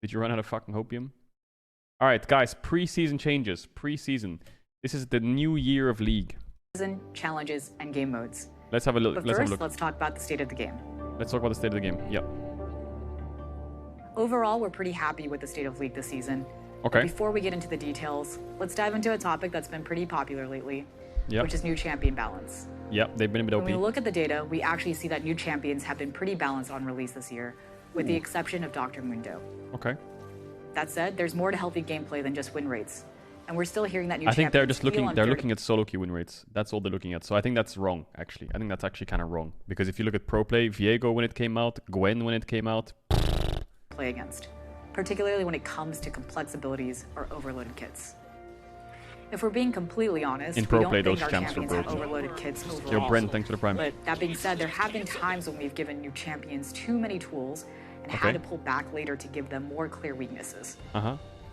Did you run out of fucking hopium? Alright, guys, preseason changes. Preseason. This is the new year of League. Challenges, and game modes. Let's have a look. But first, let's talk about the state of the game. Let's talk about the state of the game. Yep. Overall, we're pretty happy with the state of League this season. Okay. But before we get into the details, let's dive into a topic that's been pretty popular lately, which is new champion balance. Yep, they've been a bit OP. When we look at the data, we actually see that new champions have been pretty balanced on release this year, with the exception of Dr. Mundo. Okay. That said, there's more to healthy gameplay than just win rates. And we're still hearing that new I think they're just champions looking at solo queue win rates. That's all they're looking at. So I think that's wrong, actually. I think that's actually kind of wrong. Because if you look at pro play, Viego when it came out, Gwen when it came out. Play against, particularly when it comes to complex abilities or overloaded kits. If we're being completely honest, in pro we don't play, think those our champs were champions have broken. overloaded kits overall. Yo, Brent, thanks for the prime. But that being said, there have been times when we've given new champions too many tools and had to pull back later to give them more clear weaknesses.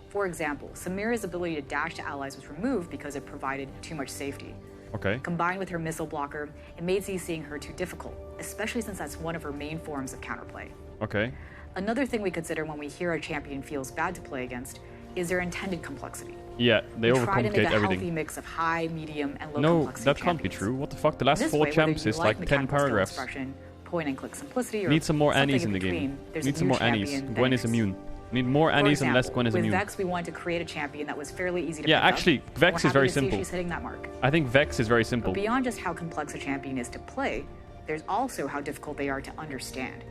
For example, Samira's ability to dash to allies was removed because it provided too much safety. Okay. Combined with her missile blocker, it made seeing her too difficult, especially since that's one of her main forms of counterplay. Okay. Another thing we consider when we hear a champion feels bad to play against is their intended complexity. Yeah, they overcomplicate try to make a everything. Healthy mix of high, medium, and low no, complexity that can't be champions. true. What the fuck? The last This 4 way, champs whether is you like 10 mechanical skill paragraphs. expression, point and click simplicity, or Need some more something Annies in the game. between, there's a Need some new more Annies. champion Gwen that is immune. Need more Annies and less Gwen is immune. With Vex, we wanted to create a champion that was fairly easy to Yeah, pick up, actually, and Vex we're is very happy to see simple. She's hitting that mark. I think Vex is very simple. But beyond just how complex a champion is to play, there's also how difficult they are to understand.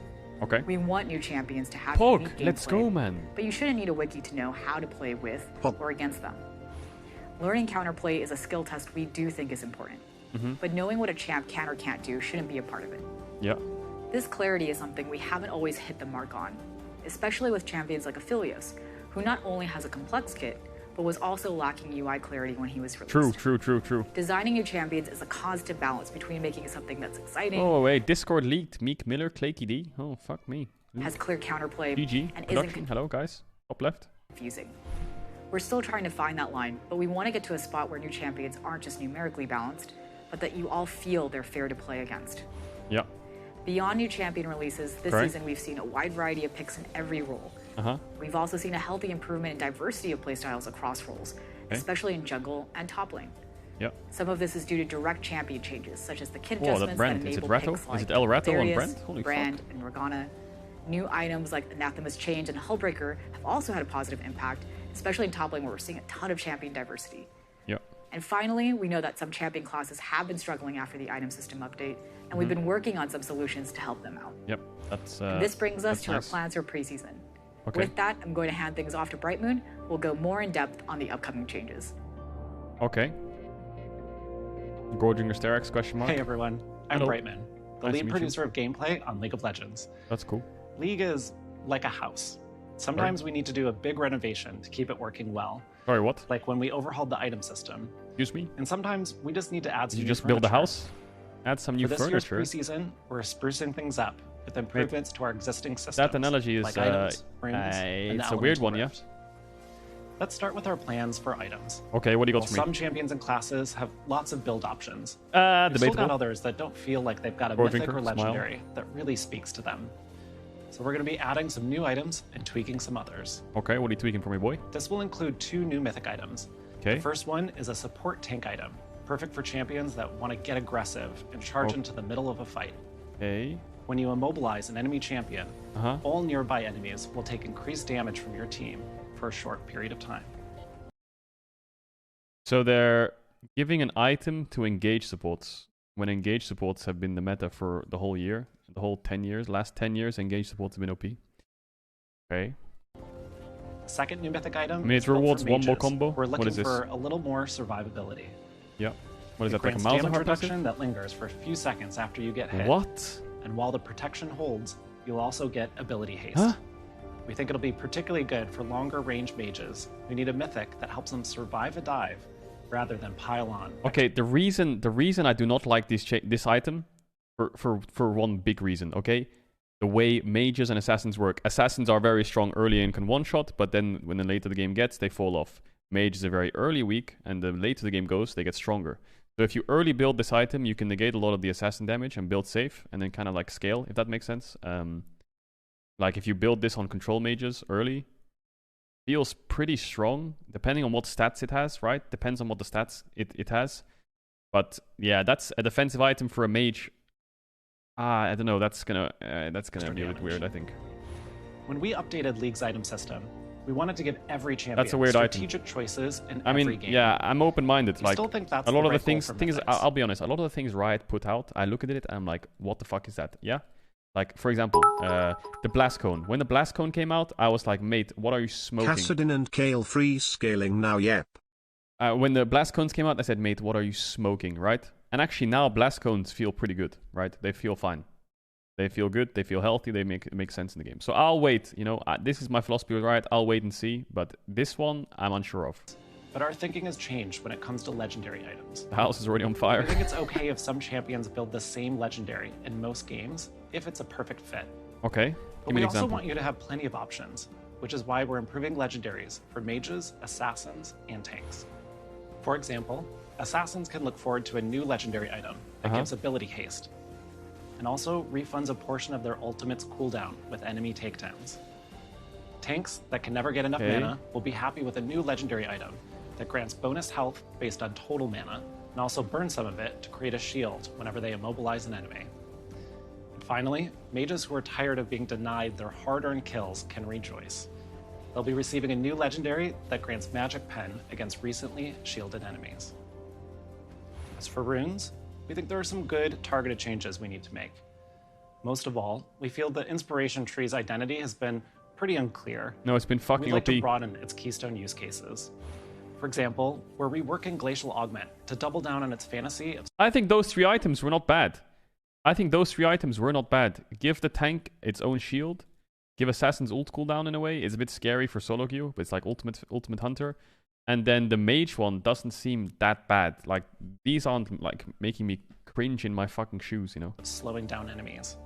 Okay. We want new champions to have Pog, unique let's gameplay, go, man. But you shouldn't need a wiki to know how to play with or against them. Learning counterplay is a skill test we do think is important. But knowing what a champ can or can't do shouldn't be a part of it. Yeah. This clarity is something we haven't always hit the mark on, especially with champions like Aphelios, who not only has a complex kit, but was also lacking UI clarity when he was released. True. Designing new champions is a constant balance between making something that's exciting, Oh, wait. Discord leaked. Meek Miller, Claky D. Oh, fuck me. has clear counterplay, GG. and Production. isn't Hello, guys. Top left. confusing. We're still trying to find that line, but we want to get to a spot where new champions aren't just numerically balanced, but that you all feel they're fair to play against. Yeah. Beyond new champion releases, this Correct. season we've seen a wide variety of picks in every role. We've also seen a healthy improvement in diversity of playstyles across roles, especially in jungle and top lane. Yep. Some of this is due to direct champion changes, such as the kit Whoa, that adjustments Brent. that Is it enable Ratto? picks Is like it El Ratto on Darius, Brent? Holy Brand, fuck. and Morgana. New items like Anathema's Change and Hullbreaker have also had a positive impact, especially in top lane where we're seeing a ton of champion diversity. Yep. And finally, we know that some champion classes have been struggling after the item system update, and we've been working on some solutions to help them out. Yep. That's This brings us to our nice. plans for preseason. Okay. With that, I'm going to hand things off to Brightmoon. We'll go more in depth on the upcoming changes. Okay. Gorging Sterex, question mark? Hey everyone, I'm Hello. Brightman, the Nice to lead meet producer of gameplay on League of Legends. That's cool. League is like a house. Sometimes we need to do a big renovation to keep it working well, Sorry, what? like when we overhauled the item system. Excuse me? And sometimes we just need to add Did some you new just build a furniture. house? Add some new For this year's furniture. preseason, we're sprucing things up with improvements to our existing systems. That analogy is like items, runes, and the it's a weird elemental one, yeah. rift. Let's start with our plans for items. Okay, what do you got While for me? some champions and classes have lots of build options, we've still got Debatable. others that don't feel like they've got a Or mythic drinker, or smile. legendary that really speaks to them. So we're going to be adding some new items and tweaking some others. Okay, what are you tweaking for me, boy? This will include 2 new mythic items. Okay. The first one is a support tank item, perfect for champions that want to get aggressive and charge Oh. into the middle of a fight. Okay. When you immobilize an enemy champion, Uh-huh. all nearby enemies will take increased damage from your team for a short period of time. So they're giving an item to engage supports. When engage supports have been the meta for the whole year, the whole 10 years, last 10 years, engage supports have been OP. Okay. The second new mythic item I mean, it is built for rewards one more mages. combo? We're What looking is this? for a little more survivability. Yeah. What is It that, like a grants mouse damage heart passive? reduction that lingers for a few seconds after you get hit. What? And while the protection holds, you'll also get ability haste. Huh? We think it'll be particularly good for longer range mages who need a mythic that helps them survive a dive rather than pile on. Okay, the reason I do not like this item for one big reason, okay? The way mages and assassins work. Assassins are very strong early and can one-shot, but then when the later the game gets, they fall off. Mages are very early weak, and the later the game goes, they get stronger. So if you early build this item, you can negate a lot of the assassin damage and build safe, and then kind of like scale, if that makes sense. Like if you build this on control mages early, feels pretty strong, depending on what stats it has, right? Depends on what the stats it has. But yeah, that's a defensive item for a mage. I don't know. That's gonna be a bit weird, I think. When we updated League's item system, we wanted to give every champion That's a weird strategic choices in every game. Yeah, I'm open-minded. Like, still think that's a lot the of right the things. goal for Things. Mythics. I'll be honest. A lot of the things Riot put out, I look at it and I'm like, what the fuck is that? Yeah. Like, for example, the Blast Cone. When the Blast Cone came out, I was like, mate, what are you smoking? Caedrel and Kale free scaling now, yep. When the Blast Cones came out, I said, mate, what are you smoking, right? And actually now Blast Cones feel pretty good, right? They feel fine. They feel good, they feel healthy, they make sense in the game. So I'll wait, you know, this is my philosophy with Riot, I'll wait and see, but this one, I'm unsure of. But our thinking has changed when it comes to legendary items. The house is already on fire. I think it's okay if some champions build the same legendary in most games, if it's a perfect fit. Okay, But give me we an also example. want you to have plenty of options, which is why we're improving legendaries for mages, assassins, and tanks. For example, assassins can look forward to a new legendary item that gives ability haste, and also refunds a portion of their ultimate's cooldown with enemy takedowns. Tanks that can never get enough mana will be happy with a new legendary item that grants bonus health based on total mana, and also burn some of it to create a shield whenever they immobilize an enemy. And finally, mages who are tired of being denied their hard-earned kills can rejoice. They'll be receiving a new legendary that grants Magic Pen against recently shielded enemies. As for runes, we think there are some good targeted changes we need to make. Most of all, we feel the Inspiration Tree's identity has been pretty unclear. No, it's been fucking We'd like OP. to broaden its keystone use cases. For example, we're reworking Glacial Augment to double down on its fantasy of... I think those 3 items were not bad. Give the tank its own shield. Give Assassin's ult cooldown in a way. It's a bit scary for solo queue, but it's like ultimate hunter. And then the mage one doesn't seem that bad. Like, these aren't like making me cringe in my fucking shoes, you know? slowing down enemies.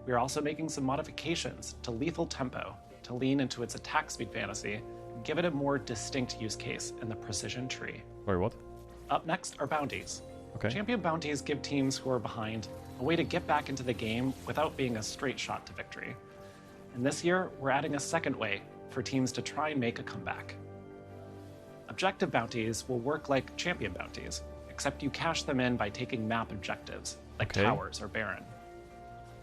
We are also making some modifications to Lethal Tempo to lean into its attack speed fantasy and give it a more distinct use case in the Precision Tree. Sorry, what? Up next are Bounties. Okay. Champion Bounties give teams who are behind a way to get back into the game without being a straight shot to victory. And this year, we're adding a second way for teams to try and make a comeback. Objective bounties will work like champion bounties, except you cash them in by taking map objectives, like towers or Baron.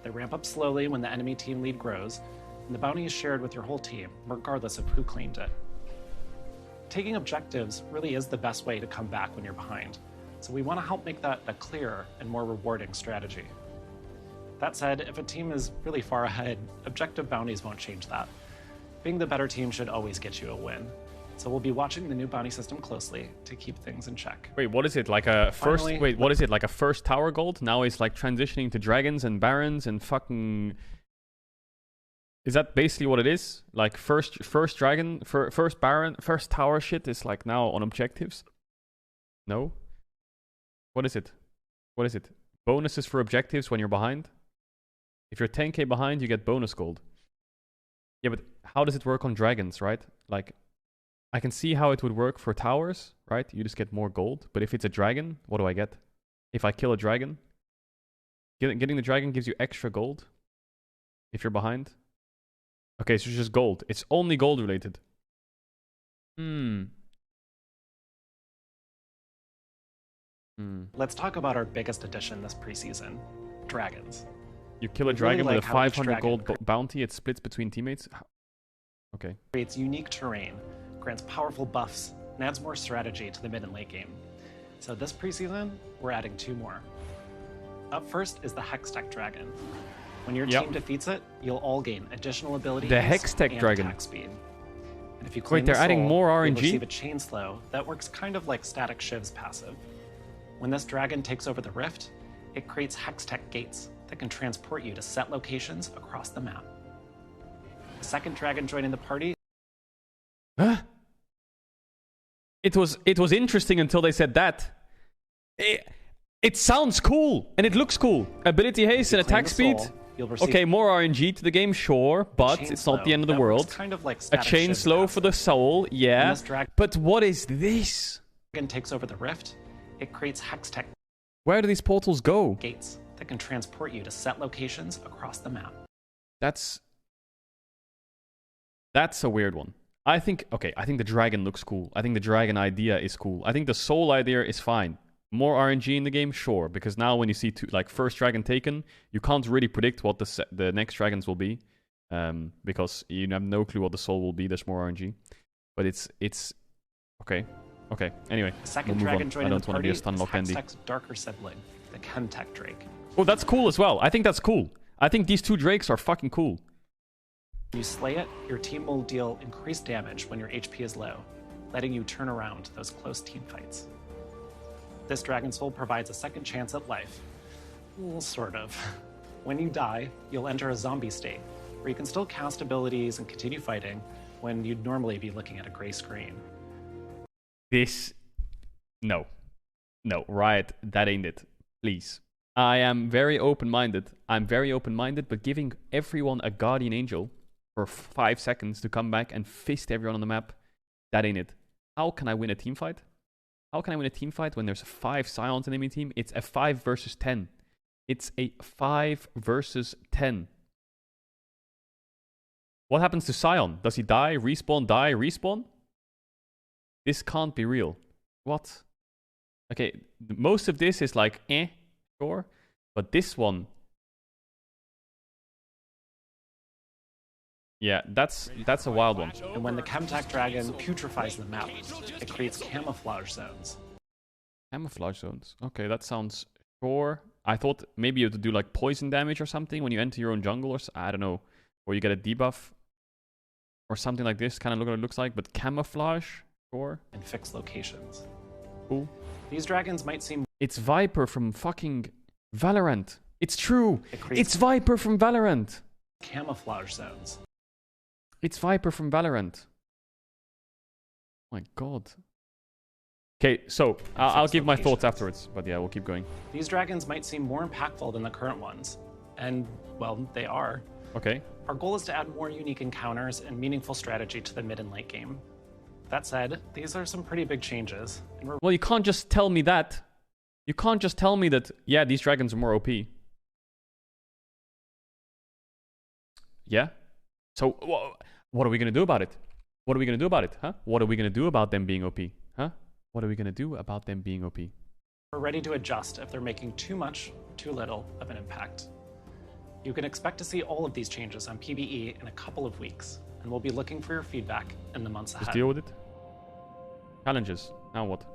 They ramp up slowly when the enemy team lead grows, and the bounty is shared with your whole team, regardless of who claimed it. Taking objectives really is the best way to come back when you're behind, so we want to help make that a clearer and more rewarding strategy. That said, if a team is really far ahead, objective bounties won't change that. Being the better team should always get you a win. So we'll be watching the new bounty system closely to keep things in check. Wait, what is it? Like a first... Finally, wait, what is it? Like a first tower gold? Now it's like transitioning to dragons and barons and fucking... Is that basically what it is? Like first dragon, first baron, first tower shit is like now on objectives? No? What is it? What is it? Bonuses for objectives when you're behind? If you're 10k behind, you get bonus gold. Yeah, but how does it work on dragons, right? Like, I can see how it would work for towers, right? You just get more gold. But if it's a dragon, what do I get? If I kill a dragon, getting the dragon gives you extra gold if you're behind. Okay, so it's just gold. It's only gold related. Let's talk about our biggest addition this preseason, dragons. You kill a dragon with a 500 gold bounty, it splits between teammates. Okay. Creates unique terrain, grants powerful buffs, and adds more strategy to the mid and late game. So this preseason, we're adding 2 more. Up first is the Hextech Dragon. When your team defeats it, you'll all gain additional abilities the Hextech and Dragon. attack speed. And if you claim they're the adding soul, more you'll RNG? receive a chain slow that works kind of like Static Shiv's passive. When this dragon takes over the rift, it creates Hextech gates that can transport you to set locations across the map. The second dragon joining the party... Huh? It was interesting until they said that. It sounds cool, and it looks cool. Ability haste and attack speed. Okay, more RNG to the game, sure, but it's not the end of the world. Kind of like a chain slow for the soul, yeah. But what is this? Dragon takes over the rift. It creates Hextech Where do these portals go? gates that can transport you to set locations across the map. That's a weird one. I think the dragon looks cool. I think the dragon idea is cool. I think the soul idea is fine. More RNG in the game, sure, because now when you see first dragon taken, you can't really predict what the next dragons will be, because you have no clue what the soul will be. There's more RNG, but it's okay. Okay. Anyway, second dragon joining the party is Hextech's darker sibling, the Chemtech Drake. Oh, that's cool as well. I think that's cool. I think these two drakes are fucking cool. When you slay it, your team will deal increased damage when your HP is low, letting you turn around those close team fights. This Dragon Soul provides a second chance at life. Well, sort of. When you die, you'll enter a zombie state, where you can still cast abilities and continue fighting when you'd normally be looking at a gray screen. No, Riot, that ain't it. Please. I am very open-minded. But giving everyone a Guardian Angel for 5 seconds to come back and fist everyone on the map, that ain't it. How can I win a team fight? How can I win a team fight when there's 5 Scions in the enemy team? It's a 5 versus 10. It's a 5 versus 10. What happens to Scion? Does he die, respawn? This can't be real. What? Okay, most of this is like, sure. But this one... Yeah, that's a wild one. And when the Chemtech Dragon putrefies the map, it creates camouflage zones. Camouflage zones? Okay, that sounds sure. I thought maybe you had to do like poison damage or something when you enter your own jungle, or I don't know. Or you get a debuff. Or something like this, kind of look what it looks like. But camouflage, sure. And fixed locations. Cool. These dragons might seem... It's Viper from fucking Valorant. It's true. It's Viper from Valorant. Camouflage zones. It's Viper from Valorant. Oh my god. Okay, so I'll give my thoughts afterwards, but yeah, we'll keep going. These dragons might seem more impactful than the current ones, and, well, they are. Okay. Our goal is to add more unique encounters and meaningful strategy to the mid and late game. That said, these are some pretty big changes. And well, you can't just tell me that. You can't just tell me that, yeah, these dragons are more OP. Yeah? So, what are we going to do about it? What are we going to do about it, huh? What are we going to do about them being OP, huh? What are we going to do about them being OP? We're ready to adjust if they're making too much or too little of an impact. You can expect to see all of these changes on PvE in a couple of weeks, and we'll be looking for your feedback in the months ahead. Just deal with it. Challenges. Now what?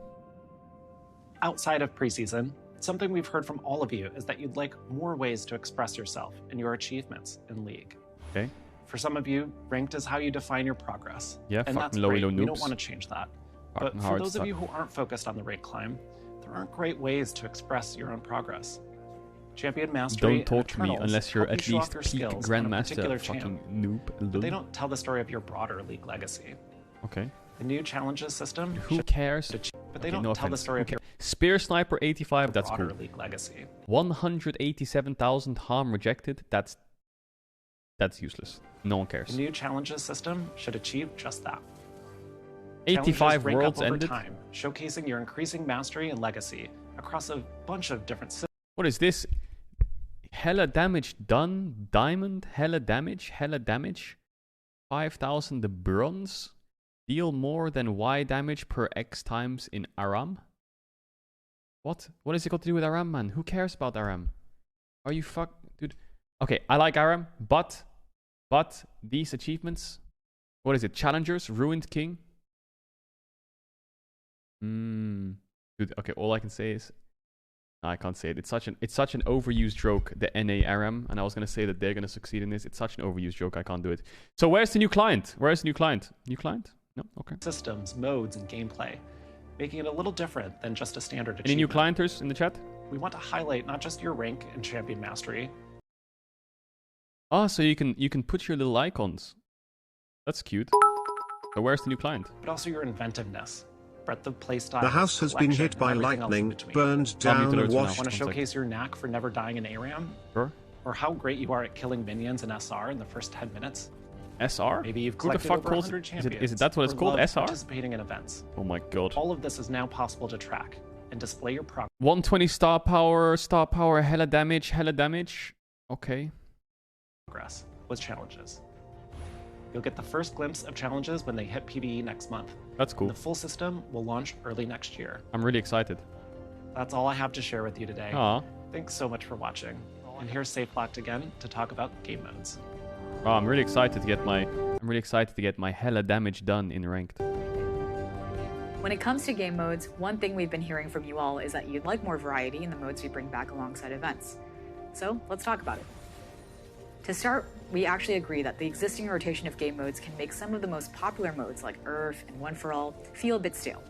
Outside of preseason, something we've heard from all of you is that you'd like more ways to express yourself and your achievements in League. Okay. For some of you, ranked is how you define your progress. Yeah, and that's low great. noobs. We don't want to change that. But for those of you who aren't focused on the rank climb, there aren't great ways to express your own progress. Champion Mastery don't talk to me unless you're at least peak Grandmaster, fucking noob. But they don't tell the story of your broader League legacy. Okay. The new challenges system. Who cares? But they don't tell the story of your Spear Sniper 85. That's cool. League legacy. 187,000 harm rejected. That's useless. No one cares. The new challenges system should achieve just that. 85 worlds ended. Time, showcasing your increasing mastery and legacy across a bunch of different systems. What is this? Hella damage done. Diamond. Hella damage. 5,000 the bronze. Deal more than Y damage per X times in Aram. What? What has it got to do with Aram, man? Who cares about Aram? Are you dude? Okay, I like Aram, but these achievements. What is it? Challengers, Ruined King. Dude, okay, all I can say is no, I can't say it. It's such an overused joke, the NA Aram, and I was gonna say that they're gonna succeed in this. It's such an overused joke, I can't do it. So where's the new client? New client? No? Okay. Systems, modes, and gameplay, making it a little different than just a standard achievement. Any new clienters in the chat? We want to highlight not just your rank and champion mastery. Ah, so you can put your little icons. That's cute. So where's the new client? But also your inventiveness. Breadth of playstyle. The house has been hit by lightning, burned down, and washed. Want to showcase your knack for never dying in ARAM? Sure. Or how great you are at killing minions in SR in the first 10 minutes? SR? Maybe you've collected over 100 champions. Is it that what it's called? SR? Participating in events. Oh my god. All of this is now possible to track and display your progress. 120 star power, hella damage. Okay. Progress with challenges. You'll get the first glimpse of challenges when they hit PvE next month. That's cool. And the full system will launch early next year. I'm really excited. That's all I have to share with you today. Aww. Thanks so much for watching. And here's SafeLocked again to talk about game modes. Oh, I'm really excited to get my hella damage done in ranked. When it comes to game modes, one thing we've been hearing from you all is that you'd like more variety in the modes we bring back alongside events. So let's talk about it. To start, we actually agree that the existing rotation of game modes can make some of the most popular modes like Earth and One for All feel a bit stale.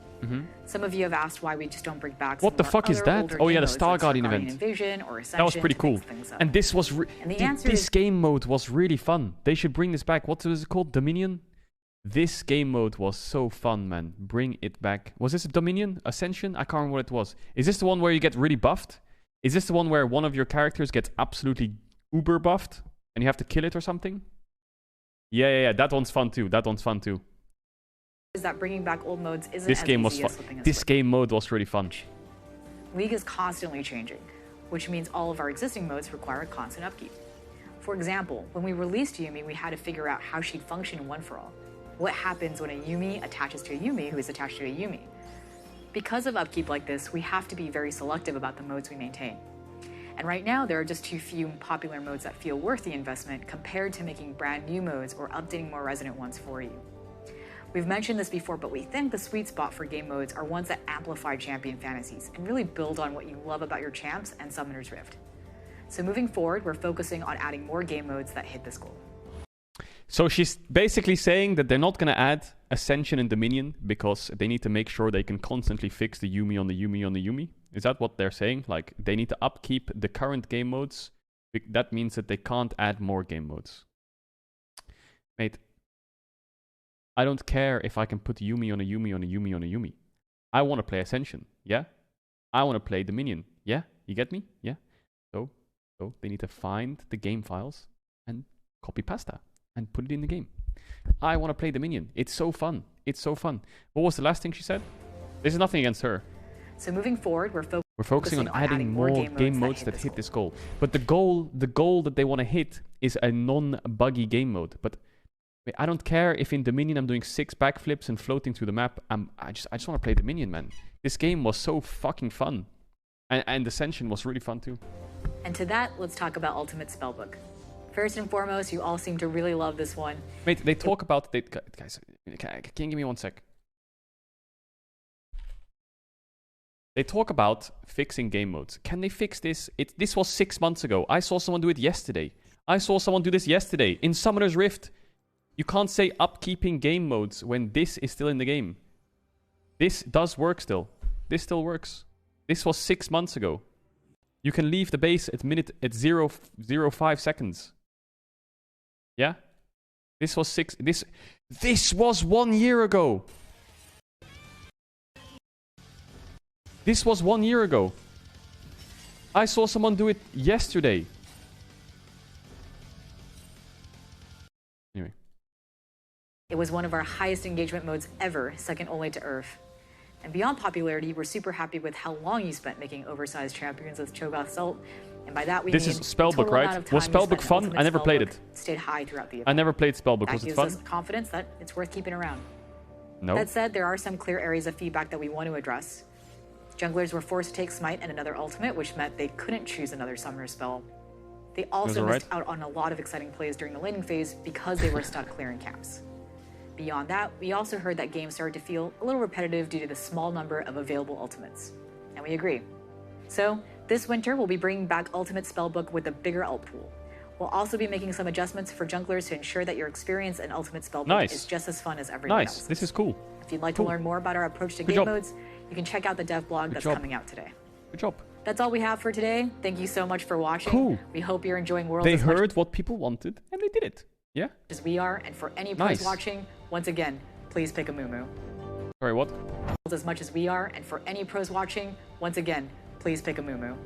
Some of you have asked why we just don't bring back some what the fuck is that? Oh yeah, the Star Guardian event. Invasion or that was pretty cool. And this was this game mode was really fun. They should bring this back. What was it called? Dominion? This game mode was so fun, man. Bring it back. Was this a Dominion? Ascension? I can't remember what it was. Is this the one where you get really buffed? Is this the one where one of your characters gets absolutely uber buffed and you have to kill it or something? Yeah. That one's fun too. Is that bringing back old modes isn't this as game easy was as fun. This game mode was really fun. League is constantly changing, which means all of our existing modes require constant upkeep. For example, when we released Yuumi, we had to figure out how she'd function in One for All. What happens when a Yuumi attaches to a Yuumi who is attached to a Yuumi? Because of upkeep like this, we have to be very selective about the modes we maintain. And right now, there are just too few popular modes that feel worth the investment compared to making brand new modes or updating more resonant ones for you. We've mentioned this before, but we think the sweet spot for game modes are ones that amplify champion fantasies and really build on what you love about your champs and Summoner's Rift. So moving forward, we're focusing on adding more game modes that hit this goal. So she's basically saying that they're not going to add Ascension and Dominion because they need to make sure they can constantly fix the Yuumi on the Yuumi on the Yuumi. Is that what they're saying? Like, they need to upkeep the current game modes. That means that they can't add more game modes. Mate, I don't care if I can put Yuumi on a Yuumi on a Yuumi on a Yuumi. I want to play Ascension, yeah? I want to play Dominion, yeah? You get me? Yeah? So they need to find the game files and copy pasta and put it in the game. I want to play Dominion. It's so fun. What was the last thing she said? There's nothing against her. So moving forward, we're focusing on adding more game modes that hit this goal. But the goal that they want to hit is a non-buggy game mode. But I don't care if in Dominion I'm doing 6 backflips and floating through the map. I just want to play Dominion, man. This game was so fucking fun. And Ascension was really fun too. And to that, let's talk about Ultimate Spellbook. First and foremost, you all seem to really love this one. Mate, they talk about... guys, can you give me 1 sec? They talk about fixing game modes. Can they fix this? This was 6 months ago. I saw someone do it yesterday. I saw someone do this yesterday in Summoner's Rift. You can't say upkeeping game modes when this is still in the game. This does work still. This still works. This was 6 months ago. You can leave the base at 0.05 seconds. Yeah? This was 1 year ago. This was 1 year ago. I saw someone do it yesterday. Anyway. It was one of our highest engagement modes ever, second only to Earth. And beyond popularity, we're super happy with how long you spent making oversized champions with Cho'Gath Salt. And by that we mean... This is Spellbook, right? Was Spellbook fun? I never played it. Stayed high throughout the event. I never played Spellbook. Was it fun? That gives us confidence that it's worth keeping around. No. That said, there are some clear areas of feedback that we want to address. Junglers were forced to take Smite and another ultimate, which meant they couldn't choose another summoner spell. They also missed out on a lot of exciting plays during the laning phase because they were stuck clearing camps. Beyond that, we also heard that games started to feel a little repetitive due to the small number of available ultimates. And we agree. So, this winter we'll be bringing back Ultimate Spellbook with a bigger ult pool. We'll also be making some adjustments for junglers to ensure that your experience in Ultimate Spellbook is just as fun as everyone else. Nice, this is cool. If you'd like to learn more about our approach to game modes, you can check out the dev blog that's coming out today. Good job. That's all we have for today. Thank you so much for watching. Cool. We hope you're enjoying World as much what people wanted, and they did it. Yeah? As we are, and for any pros watching, once again, please pick a Mumu. Sorry, what? As much as we are, and for any pros watching, once again, please pick a Mumu.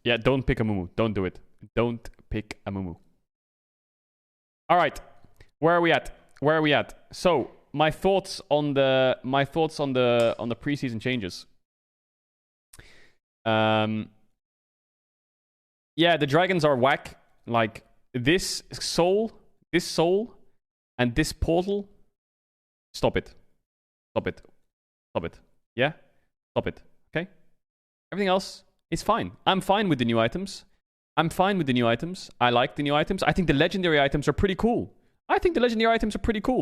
Yeah, don't pick a Mumu. Don't do it. Don't pick a Mumu. All right, where are we at? So my thoughts on the preseason changes. Yeah, the dragons are whack. Like, this soul, and this portal. Stop it. Stop it. Stop it. Yeah? Stop it. Okay? Everything else is fine. I'm fine with the new items. I like the new items. I think the legendary items are pretty cool.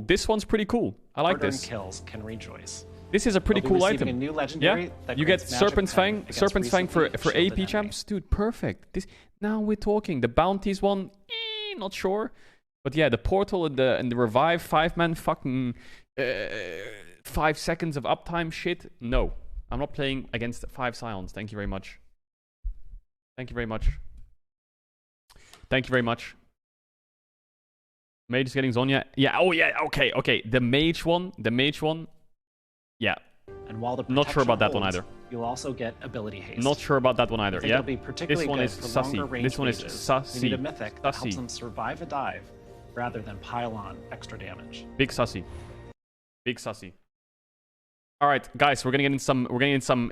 This one's pretty cool. I like this. Kills can rejoice. This is a pretty cool item. A new legendary that you get Serpent's Fang for AP champs. Dude, perfect. Now we're talking. The Bounties one, not sure. But yeah, the portal and the revive 5-man fucking 5 seconds of uptime shit. No. I'm not playing against 5 Scions. Thank you very much. Mage is getting Zonya. Yeah, oh yeah, okay. The mage one. Yeah. And while the not sure about that one either. You'll also get ability haste. Not sure about that one either. Yeah. Be this one is sussy. This one is sussy. You need a mythic that helps them survive a dive rather than pile on extra damage. Big sussy. All right, guys, we're gonna get in some